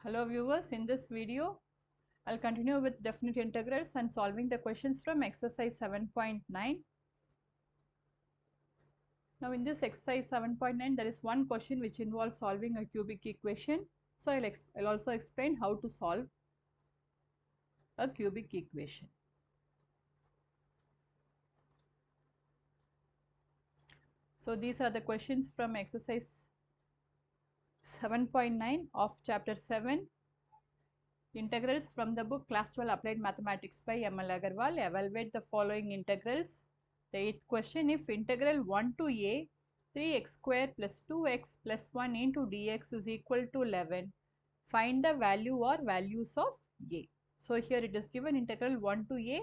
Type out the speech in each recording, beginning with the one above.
Hello viewers, in this video I'll continue with definite integrals and solving the questions from exercise 7.9. Now in this exercise 7.9 there is one question which involves solving a cubic equation. So I'll also explain how to solve a cubic equation. So these are the questions from exercise 7.9 of chapter 7 integrals from the book Class 12 Applied Mathematics by M.L. Agarwal. Evaluate the following integrals. The 8th question, if integral 1 to a 3x square plus 2x plus 1 into dx is equal to 11, find the value or values of a. So here it is given integral 1 to a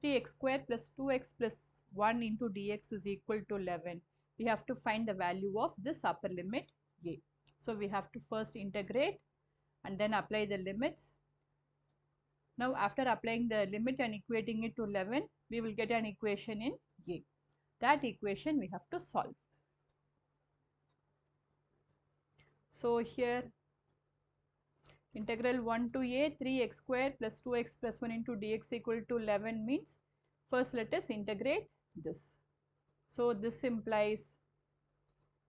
3x square plus 2x plus 1 into dx is equal to 11. We have to find the value of this upper limit a. So we have to first integrate and then apply the limits. Now after applying the limit and equating it to 11, we will get an equation in a. That equation we have to solve. So here integral 1 to a 3x square plus 2x plus 1 into dx equal to 11 means first let us integrate this. So this implies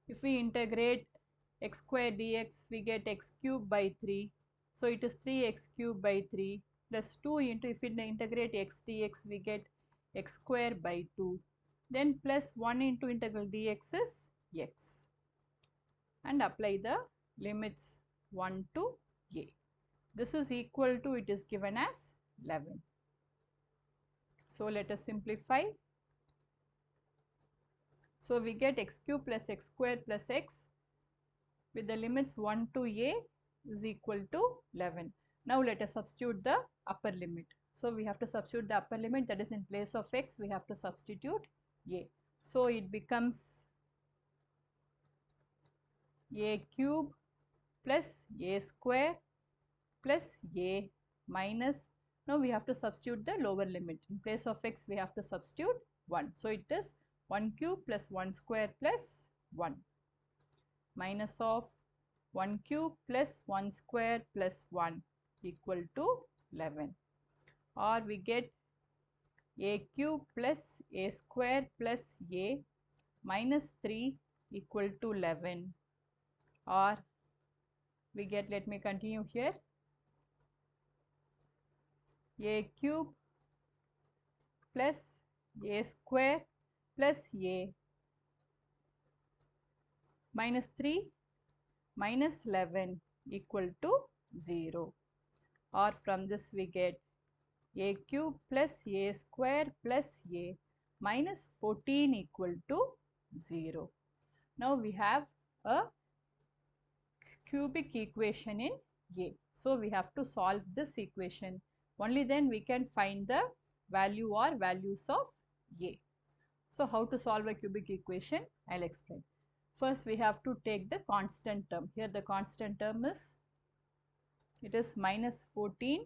if we integrate x square dx we get x cube by 3. So it is 3x cube by 3 plus 2 into, if we integrate x dx we get x square by 2, then plus 1 into integral dx is x, and apply the limits 1 to a. This is equal to, it is given as 11. So let us simplify. So we get x cube plus x square plus x with the limits 1 to a is equal to 11. Now let us substitute the upper limit. So we have to substitute the upper limit, that is in place of x we have to substitute a. So it becomes a cube plus a square plus a minus, now we have to substitute the lower limit. In place of x we have to substitute 1. So it is 1 cube plus 1 square plus 1 minus of 1 cube plus 1 square plus 1 equal to 11, or we get a cube plus a square plus a minus 3 equal to 11, or we get, let me continue here, a cube plus a square plus a minus 3 minus 11 equal to 0, or from this we get a cube plus a square plus a minus 14 equal to 0. Now we have a cubic equation in a. So we have to solve this equation. Only then we can find the value or values of a. So how to solve a cubic equation? I'll explain. First we have to take the constant term. Here the constant term is, it is minus 14.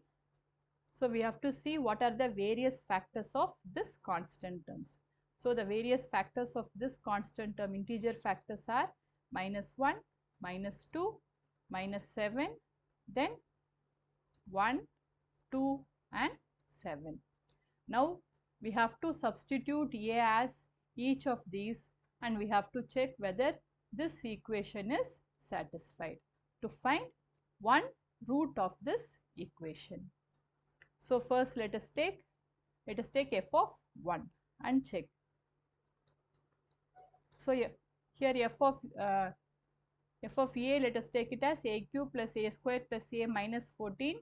So we have to see what are the various factors of this constant terms. So the various factors of this constant term, integer factors, are minus 1, minus 2, minus 7, then 1, 2 and 7. Now we have to substitute a as each of these and we have to check whether this equation is satisfied to find one root of this equation. So first let us take f of 1 and check. So here f of a, let us take it as a cube plus a square plus a minus 14.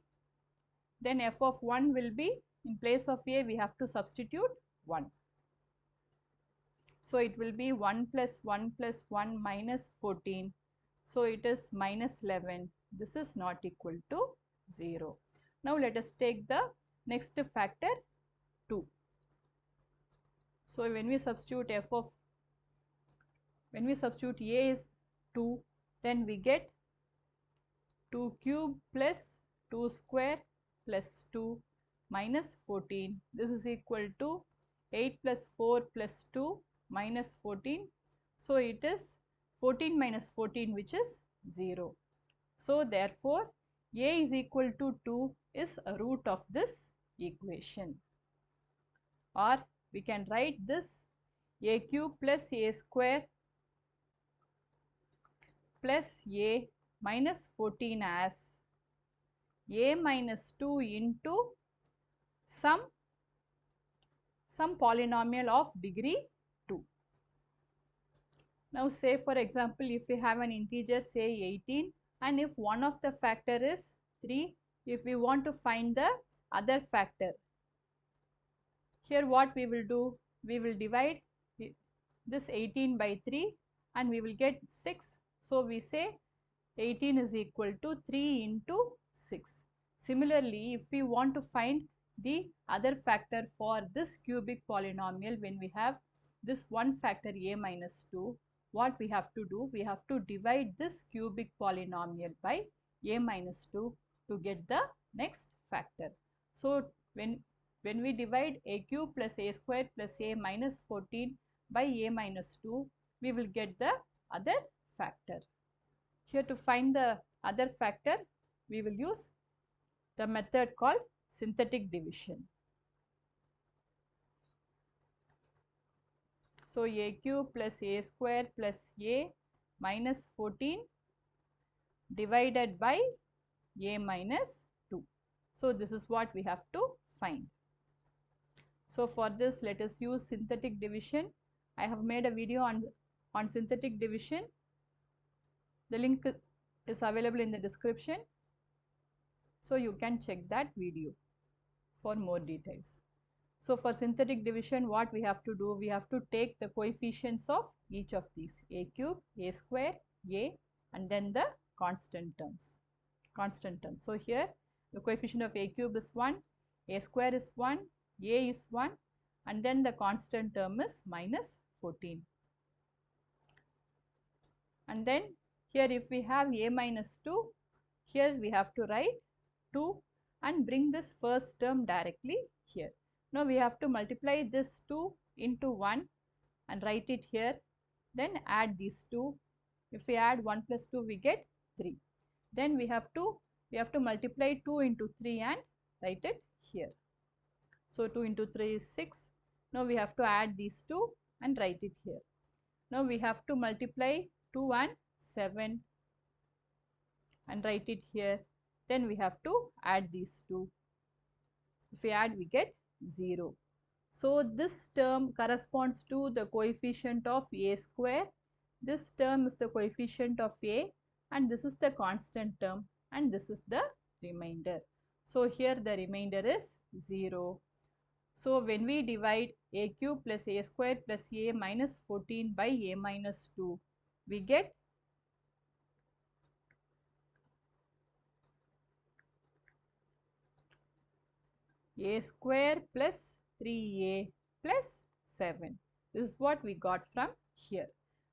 Then f of 1 will be, in place of a we have to substitute 1. So it will be 1 plus 1 plus 1 minus 14. So it is minus 11. This is not equal to 0. Now let us take the next factor 2. So when we substitute a is 2, then we get 2 cube plus 2 square plus 2 minus 14. This is equal to 8 plus 4 plus 2 minus 14. So it is 14 minus 14, which is 0. So therefore a is equal to 2 is a root of this equation. Or we can write this a cube plus a square plus a minus 14 as a minus 2 into some polynomial of degree 2. Now say for example, if we have an integer say 18 and if one of the factor is 3, if we want to find the other factor, here what we will do, we will divide this 18 by 3 and we will get 6. So we say 18 is equal to 3 into 6. Similarly, if we want to find the other factor for this cubic polynomial, when we have this one factor a minus 2, what we have to do, we have to divide this cubic polynomial by a minus 2 to get the next factor. So when we divide a cube plus a square plus a minus 14 by a minus 2, we will get the other factor. Here to find the other factor, we will use the method called synthetic division. So a cube plus a square plus a minus 14 divided by a minus 2. So this is what we have to find. So for this, let us use synthetic division. I have made a video on synthetic division. The link is available in the description. So you can check that video for more details. So for synthetic division, what we have to do, we have to take the coefficients of each of these, a cube, a square, a, and then the constant terms. So here the coefficient of a cube is 1, a square is 1, a is 1, and then the constant term is minus 14. And then here if we have a minus 2, here we have to write 2 and bring this first term directly here. Now we have to multiply this 2 into 1 and write it here. Then add these 2. If we add 1 plus 2, we get 3. Then we have to multiply 2 into 3 and write it here. So 2 into 3 is 6. Now we have to add these 2 and write it here. Now we have to multiply 2 and 7 and write it here. Then we have to add these 2. If we add, we get 0. So this term corresponds to the coefficient of a square. This term is the coefficient of a, and this is the constant term, and this is the remainder. So here the remainder is 0. So when we divide a cube plus a square plus a minus 14 by a minus 2, we get a square plus 3a plus 7. This is what we got from here.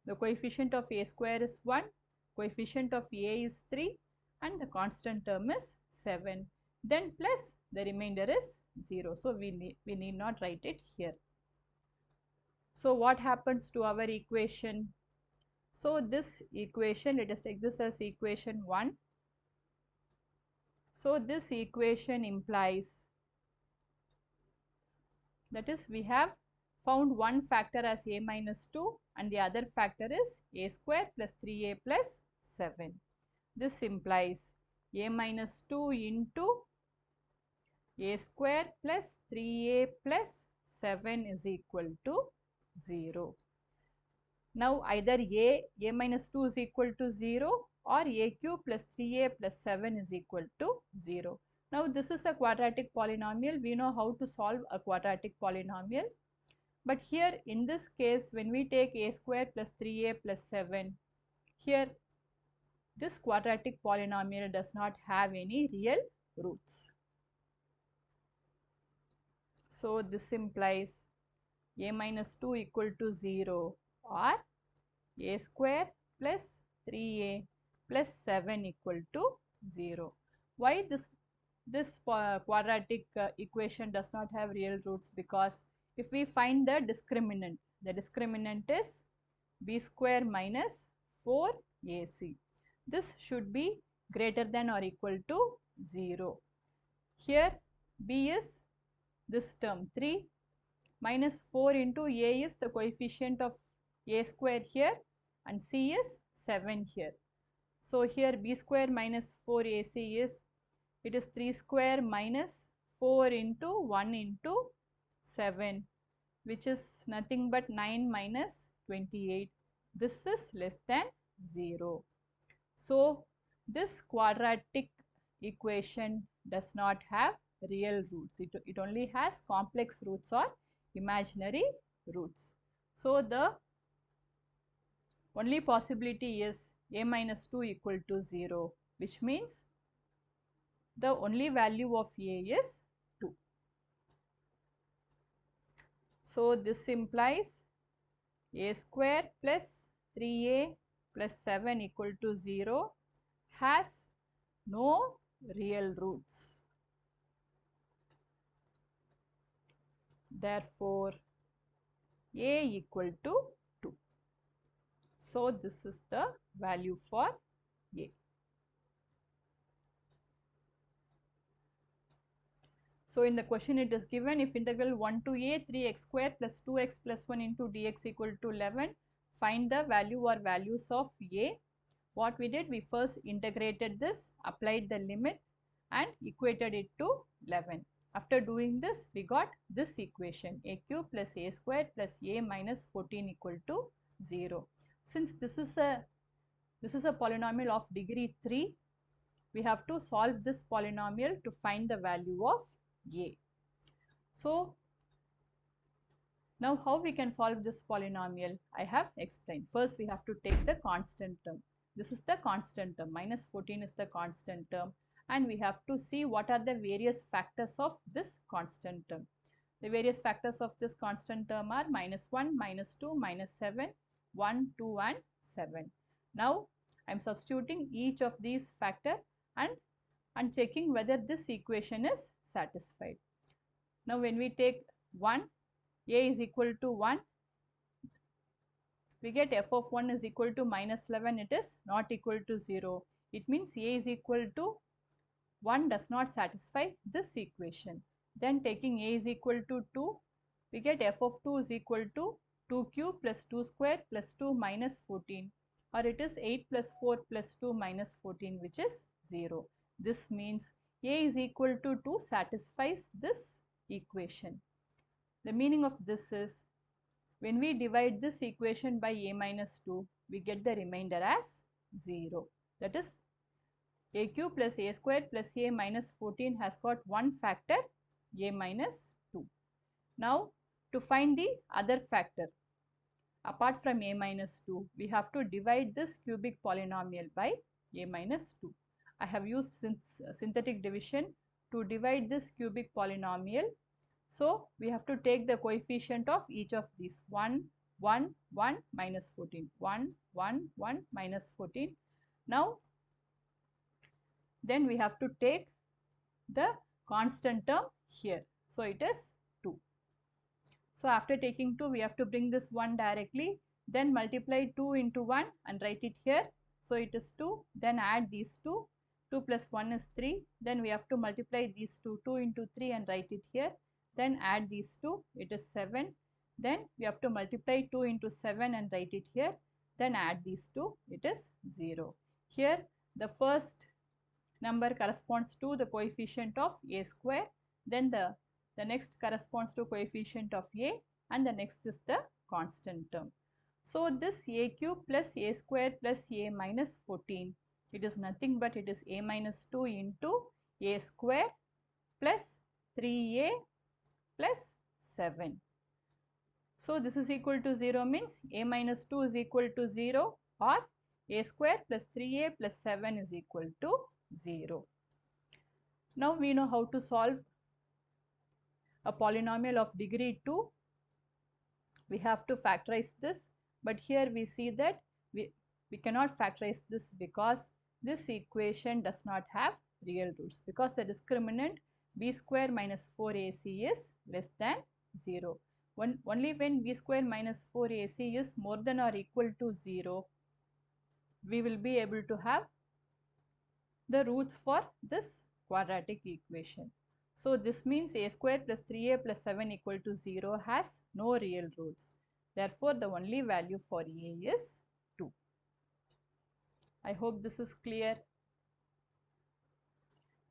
The coefficient of a square is 1, coefficient of a is 3, and the constant term is 7. Then plus the remainder is 0. So we need not write it here. So what happens to our equation? So this equation, let us take this as equation 1. So this equation implies, that is, we have found one factor as a minus 2 and the other factor is a square plus 3a plus 7. This implies a minus 2 into a square plus 3a plus 7 is equal to 0. Now either a minus 2 is equal to 0 or a cube plus 3a plus 7 is equal to 0. Now this is a quadratic polynomial. We know how to solve a quadratic polynomial. But here in this case, when we take a square plus 3a plus 7, here this quadratic polynomial does not have any real roots. So this implies a minus 2 equal to 0 or a square plus 3a plus 7 equal to 0. Why this quadratic equation does not have real roots? Because if we find the discriminant is b square minus 4ac. This should be greater than or equal to 0. Here b is this term 3 minus 4 into a is the coefficient of a square here and c is 7 here. So here b square minus 4ac is, it is 3 square minus 4 into 1 into 7, which is nothing but 9 minus 28. This is less than 0. So this quadratic equation does not have real roots. It only has complex roots or imaginary roots. So the only possibility is a minus 2 equal to 0, which means the only value of a is 2. So this implies a square plus 3a plus 7 equal to 0 has no real roots. Therefore, a equal to 2. So this is the value for a. So in the question it is given, if integral 1 to a 3x square plus 2x plus 1 into dx equal to 11, find the value or values of a. What we did, we first integrated this, applied the limit and equated it to 11. After doing this, we got this equation, a cube plus a squared plus a minus 14 equal to 0. Since this is a polynomial of degree 3, we have to solve this polynomial to find the value of a. So now how we can solve this polynomial, I have explained. First we have to take the constant term. This is the constant term, minus 14 is the constant term, and we have to see what are the various factors of this constant term. The various factors of this constant term are minus 1, minus 2, minus 7, 1, 2 and 7. Now I am substituting each of these factor and checking whether this equation is satisfied. Now when we take 1, a is equal to 1, we get f of 1 is equal to minus 11, it is not equal to 0. It means a is equal to 1 does not satisfy this equation. Then taking a is equal to 2, we get f of 2 is equal to 2 cube plus 2 square plus 2 minus 14, or it is 8 plus 4 plus 2 minus 14, which is 0. This means a is equal to 2 satisfies this equation. The meaning of this is, when we divide this equation by a minus 2, we get the remainder as 0. That is, a cube plus a squared plus a minus 14 has got one factor, a minus 2. Now to find the other factor apart from a minus 2, we have to divide this cubic polynomial by a minus 2. I have used synthetic division to divide this cubic polynomial. So we have to take the coefficient of each of these, 1, 1, 1, minus 14, 1, 1, 1, minus 14. Now then we have to take the constant term here. So it is 2. So after taking 2, we have to bring this 1 directly, then multiply 2 into 1 and write it here. So it is 2, then add these 2, 2 plus 1 is 3, then we have to multiply these 2, 2 into 3 and write it here. Then add these 2, it is 7. Then we have to multiply 2 into 7 and write it here. Then add these 2, it is 0. Here the first number corresponds to the coefficient of a square. Then the next corresponds to coefficient of a, and the next is the constant term. So this a cube plus a square plus a minus 14, it is nothing but it is a minus 2 into a square plus 3a plus 7. So this is equal to 0 means a minus 2 is equal to 0, or a square plus 3a plus 7 is equal to 0. Now we know how to solve a polynomial of degree 2. We have to factorize this, but here we see that we cannot factorize this because this equation does not have real roots, because the discriminant b square minus 4ac is less than 0. Only when b square minus 4ac is more than or equal to 0, we will be able to have the roots for this quadratic equation. So this means a square plus 3a plus 7 equal to 0 has no real roots. Therefore, the only value for a is 2. I hope this is clear.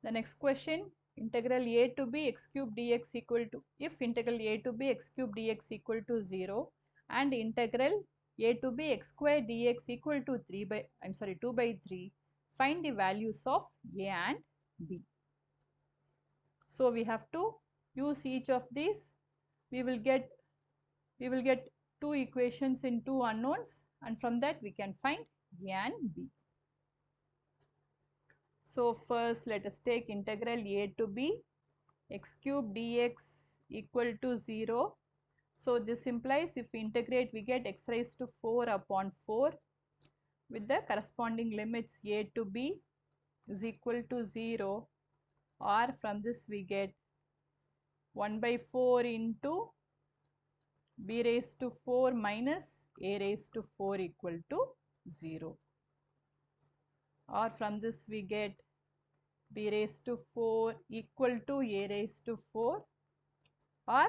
The next question, integral a to b x cube dx equal to, if integral a to b x cube dx equal to 0 and integral a to b x square dx equal to 2 by 3, find the values of a and b. So we have to use each of these. We will get two equations in two unknowns, and from that we can find a and b. So first let us take integral a to b x cube dx equal to 0. So this implies if we integrate we get x raised to 4 upon 4 with the corresponding limits a to b is equal to 0, or from this we get 1 by 4 into b raised to 4 minus a raised to 4 equal to 0, or from this we get b raised to 4 equal to a raised to 4, or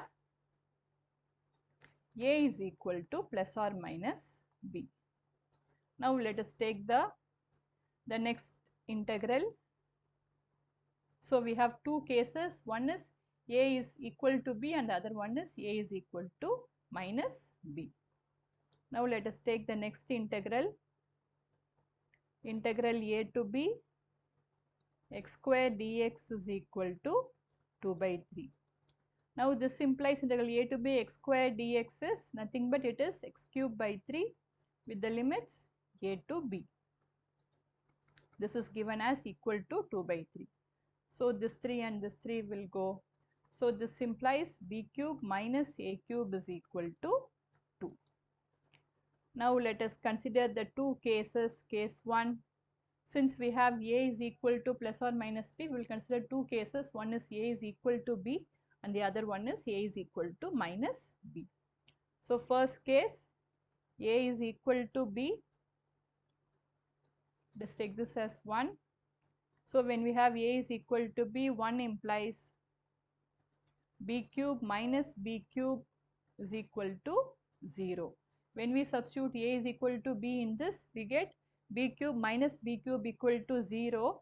a is equal to plus or minus b. Now let us take the next integral. So we have two cases, one is a is equal to b and the other one is a is equal to minus b. Now let us take the next integral, integral a to b x square dx is equal to 2 by 3. Now this implies integral a to b x square dx is nothing but it is x cube by 3 with the limits a to b. This is given as equal to 2 by 3. So this 3 and this 3 will go. So this implies b cube minus a cube is equal to 2. Now let us consider the two cases. Case 1, since we have a is equal to plus or minus b, we will consider two cases. One is a is equal to b and the other one is a is equal to minus b. So first case, a is equal to b. Let's take this as 1. So when we have a is equal to b, 1 implies b cube minus b cube is equal to 0. When we substitute a is equal to b in this, we get b cube minus b cube equal to 0.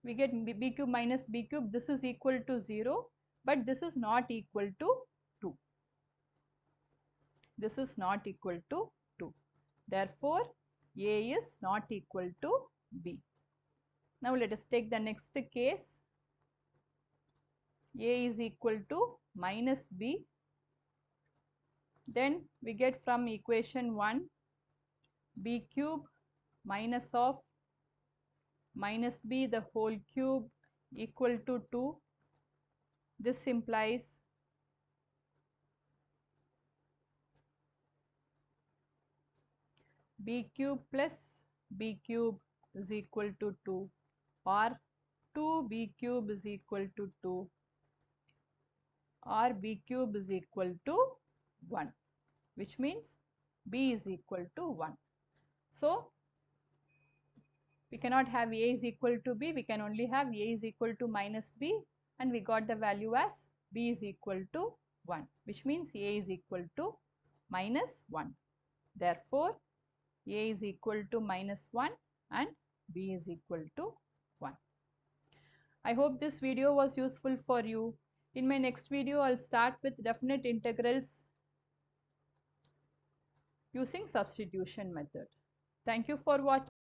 We get b cube minus b cube, this is equal to 0, but this is not equal to 2. This is not equal to 2. Therefore, a is not equal to b. Now let us take the next case. A is equal to minus b. Then we get from equation 1 b cube minus of minus b the whole cube equal to 2. This implies b cube plus b cube is equal to 2, or 2b cube is equal to 2, or b cube is equal to 1, which means b is equal to 1. So we cannot have a is equal to b, we can only have a is equal to minus b, and we got the value as b is equal to 1, which means a is equal to minus 1. Therefore, a is equal to minus 1 and b is equal to 1. I hope this video was useful for you. In my next video, I'll start with definite integrals using substitution method. Thank you for watching.